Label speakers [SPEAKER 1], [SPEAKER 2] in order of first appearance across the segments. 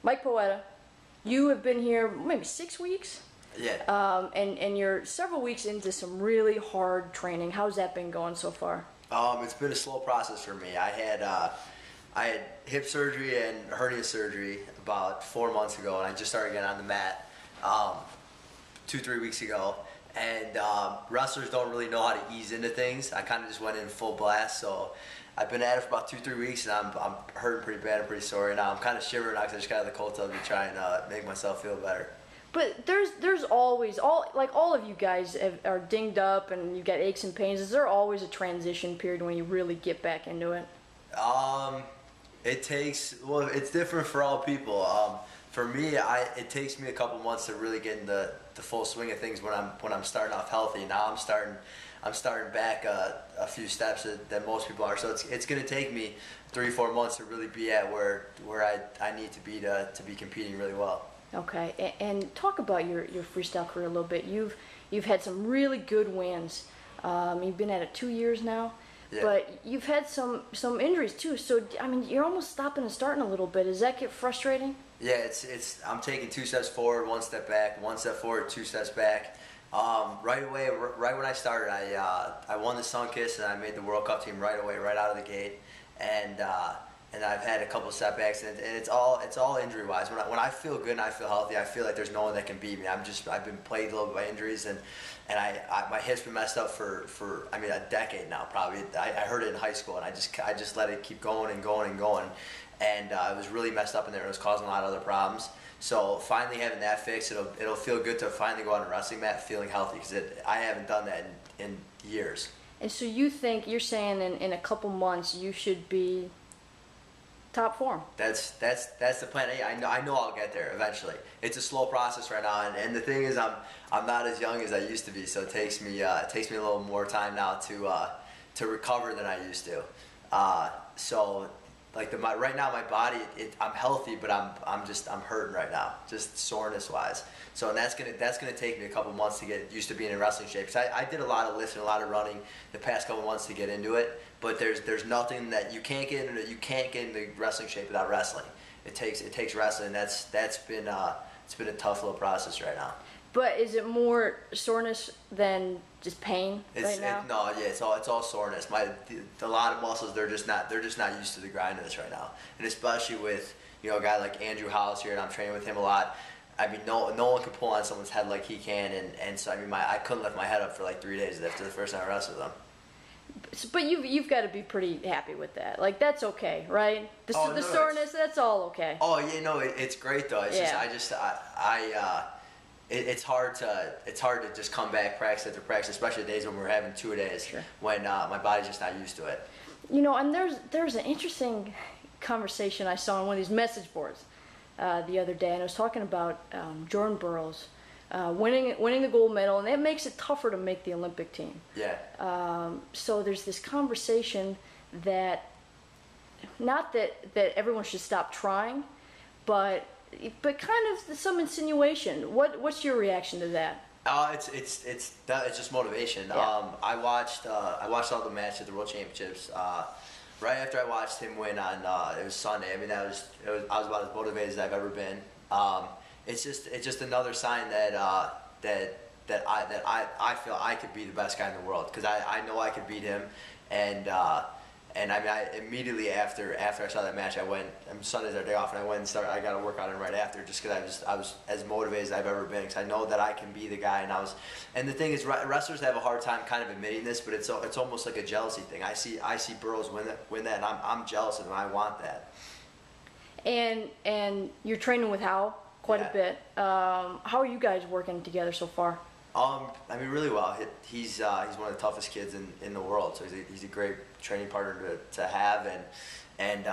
[SPEAKER 1] Mike Poeta, you have been here maybe 6 weeks?
[SPEAKER 2] Yeah.
[SPEAKER 1] And you're several weeks into some really hard training. How's that been going so far?
[SPEAKER 2] It's been a slow process for me. I had hip surgery and hernia surgery about 4 months ago, and I just started getting on the mat 2-3 weeks ago. And wrestlers don't really know how to ease into things. I kind of just went in full blast, so I've been at it for about 2-3 weeks, and I'm hurting pretty bad and pretty sore. Now I'm kind of shivering because I just got out of the cold tub to try and make myself feel better.
[SPEAKER 1] But there's always all of you guys are dinged up and you got aches and pains. Is there always a transition period when you really get back into it?
[SPEAKER 2] It's different for all people. For me, it takes me a couple months to really get in the full swing of things when I'm starting off healthy. Now I'm starting back a few steps that most people are. So it's going to take me 3-4 months to really be at where I need to be competing really well.
[SPEAKER 1] Okay, and talk about your freestyle career a little bit. You've had some really good wins. You've been at it 2 years now,
[SPEAKER 2] yeah.
[SPEAKER 1] But you've had some injuries too. So I mean, you're almost stopping and starting a little bit. Does that get frustrating?
[SPEAKER 2] Yeah, I'm taking 2 steps forward, 1 step back, 1 step forward, 2 steps back. Right away, right when I started, I won the Sunkiss and I made the World Cup team right away, right out of the gate, and I've had a couple setbacks, and it's all injury wise. When I feel good and I feel healthy, I feel like there's no one that can beat me. I've been plagued a little bit by injuries, and my hip's been messed up for a decade now probably. I heard it in high school, and I just let it keep going and going and going, and it was really messed up in there. It was causing a lot of other problems. So finally having that fixed, it'll feel good to finally go on a wrestling mat feeling healthy, because I haven't done that in years.
[SPEAKER 1] And so you're saying in a couple months you should be top form.
[SPEAKER 2] That's the plan. I know I'll get there eventually. It's a slow process right now, and the thing is, I'm not as young as I used to be, so it takes me a little more time now to recover than I used to. So like right now my body, I'm healthy, but I'm hurting right now, just soreness wise. So and that's gonna take me a couple months to get used to being in wrestling shape. Cause I did a lot of lifting, a lot of running the past couple months to get into it. But there's nothing that you can't get in the wrestling shape without wrestling. It takes wrestling. That's been it's been a tough little process right now.
[SPEAKER 1] But is it more soreness than just pain right now?
[SPEAKER 2] It's all soreness. A lot of muscles they're just not used to the grind of this right now, and especially with a guy like Andrew Hollis here, and I'm training with him a lot. I mean, no one can pull on someone's head like he can, and so I mean, I couldn't lift my head up for like 3 days after the first time I wrestled with him.
[SPEAKER 1] But you've got to be pretty happy with that. Like that's okay, right? The soreness, that's all okay.
[SPEAKER 2] Oh yeah, no, it's great though. It's it's hard to just come back practice after practice, especially the days when we're having 2 days.
[SPEAKER 1] Sure.
[SPEAKER 2] When my body's just not used to it.
[SPEAKER 1] And there's an interesting conversation I saw on one of these message boards the other day, and I was talking about Jordan Burroughs winning the gold medal, and that makes it tougher to make the Olympic team.
[SPEAKER 2] Yeah.
[SPEAKER 1] So there's this conversation that not that everyone should stop trying, but kind of some insinuation. What's your reaction to that?
[SPEAKER 2] It's just motivation.
[SPEAKER 1] Yeah.
[SPEAKER 2] I watched all the matches at the World Championships. Right after I watched him win on it was Sunday. I mean I was about as motivated as I've ever been. It's just another sign that I feel I could be the best guy in the world, because I know I could beat him, and I mean I immediately after I saw that match I went. Sunday's our day off, and I went and I got to work on it right after, just because I was as motivated as I've ever been, because I know that I can be the guy. And the thing is, wrestlers have a hard time kind of admitting this, but it's almost like a jealousy thing. I see Burroughs win that, and I'm jealous of him. I want that.
[SPEAKER 1] And you're training with Hal quite a bit. How are you guys working together so far?
[SPEAKER 2] I mean, really well. He's one of the toughest kids in the world, so he's a great training partner to have, and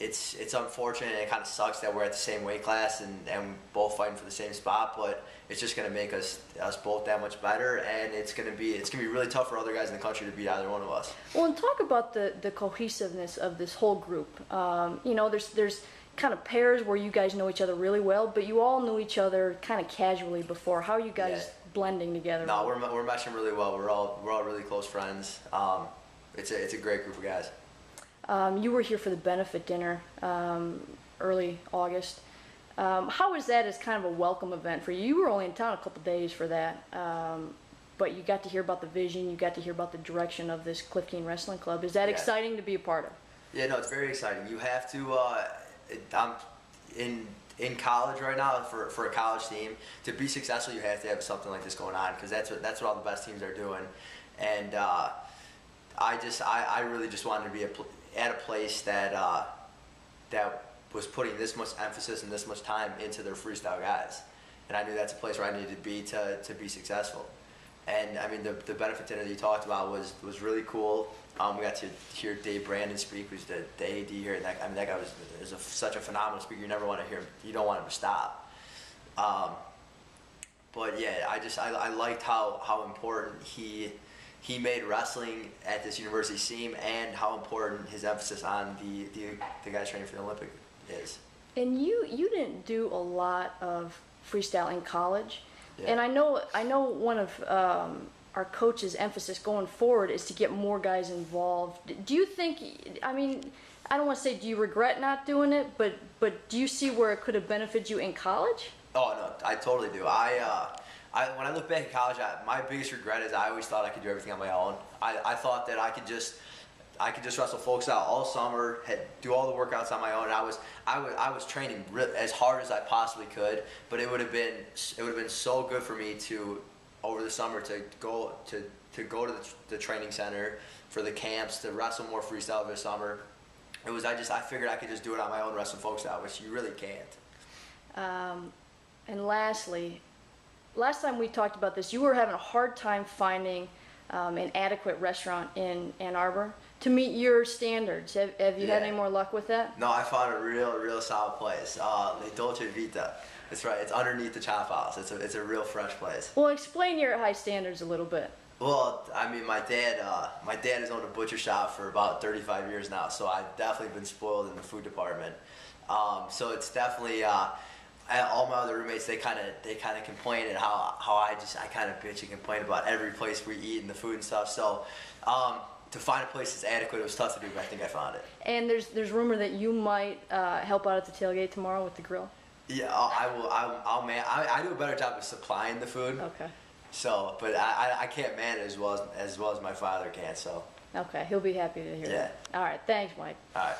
[SPEAKER 2] it's unfortunate and it kind of sucks that we're at the same weight class and both fighting for the same spot, but it's just going to make us both that much better, and it's going to be really tough for other guys in the country to beat either one of us.
[SPEAKER 1] Well, and talk about the cohesiveness of this whole group. There's kind of pairs where you guys know each other really well, but you all knew each other kind of casually before. How are you guys blending together?
[SPEAKER 2] No, we're meshing really well. We're all really close friends. It's a great group of guys.
[SPEAKER 1] You were here for the benefit dinner. early August. How was that as kind of a welcome event for you? You were only in town a couple days for that, but you got to hear about the vision, you got to hear about the direction of this Cliff King Wrestling Club. Is that exciting to be a part of?
[SPEAKER 2] Yeah, no, it's very exciting. You have to, I'm in college right now for a college team. To be successful, you have to have something like this going on, because that's what all the best teams are doing. And I really just wanted to be at a place that was putting this much emphasis and this much time into their freestyle guys. And I knew that's a place where I needed to be to be successful. And I mean, the benefit dinner that you talked about was really cool. We got to hear Dave Brandon speak, who's the AD here, and that guy was such a phenomenal speaker. You never want to hear him. You don't want him to stop. But yeah, I liked how important he made wrestling at this university seem, and how important his emphasis on the guys training for the Olympic is.
[SPEAKER 1] And you didn't do a lot of freestyle in college.
[SPEAKER 2] Yeah.
[SPEAKER 1] And I know one of our coach's emphasis going forward is to get more guys involved. Do you think, I mean, I don't want to say do you regret not doing it, but do you see where it could have benefited you in college?
[SPEAKER 2] Oh no, I totally do. When I look back at college, my biggest regret is I always thought I could do everything on my own. I thought that I could just wrestle folks out all summer, do all the workouts on my own. I was training as hard as I possibly could, but it would have been so good for me to, over the summer, to go to the training center for the camps, to wrestle more freestyle over the summer. I figured I could just do it on my own, wrestling folks out, which you really can't.
[SPEAKER 1] And lastly, last time we talked about this, you were having a hard time finding an adequate restaurant in Ann Arbor to meet your standards. Have you had any more luck with that?
[SPEAKER 2] No, I found a real solid place. Le Dolce Vita. That's right. It's underneath the Chop House. It's a real fresh place.
[SPEAKER 1] Well, explain your high standards a little bit.
[SPEAKER 2] Well, I mean, my dad has owned a butcher shop for about 35 years now, so I've definitely been spoiled in the food department. So it's definitely all my other roommates, they kind of complain at how I kind of bitch and complain about every place we eat and the food and stuff. So to find a place that's adequate, it was tough to do, but I think I found it.
[SPEAKER 1] And there's rumor that you might help out at the tailgate tomorrow with the grill.
[SPEAKER 2] Yeah, I will. I do a better job of supplying the food.
[SPEAKER 1] Okay.
[SPEAKER 2] So, but I can't man it as well as my father can. So.
[SPEAKER 1] Okay, he'll be happy to hear that.
[SPEAKER 2] Yeah.
[SPEAKER 1] All right, thanks, Mike.
[SPEAKER 2] All right.